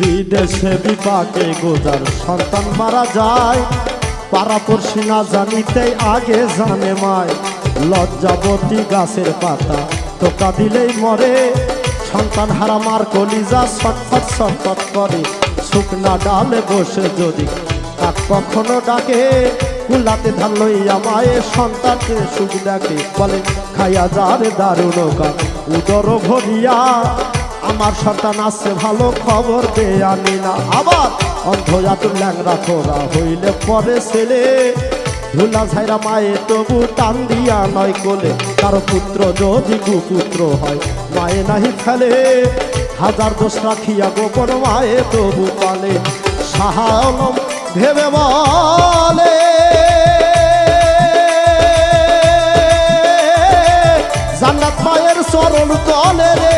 বিদেশে বিপাকে গোজার সন্তান মারা যায়, পাড়াপড়শি না জানিতেই আগে জানে মায়। লজ্জাবতী গাছের পাতা টোকা দিলেই মরে, সন্তান হারা মার কলিজা ছটফট ছটফট করে। শুকনা ডালে বসে যদি কাক কখনো ডাকে, কুলাতে ধান লইয়া মায়ে সন্তানকে সুখ ডাকে। বলে খাইয়া যারে দারুণ গান উদর ভরিয়া, আমার সন্তান আছে ভালো খবর দে আনি না। আবার অন্ধজাত ল্যাংরা খোরা হইলে পরে ছেলে, ধুলা ঝাইরা মায়ে তবু টান দিয়া নয় কোলে। কারো পুত্র যদি কুপুত্র হয় মায়ে নাহি ফেলে, হাজার দোষ রাখিয়া গোপন মায়ে তবু পালে। শাহ আলম ভেবে বলে জান্নাত মায়ের চরণ তলে রে।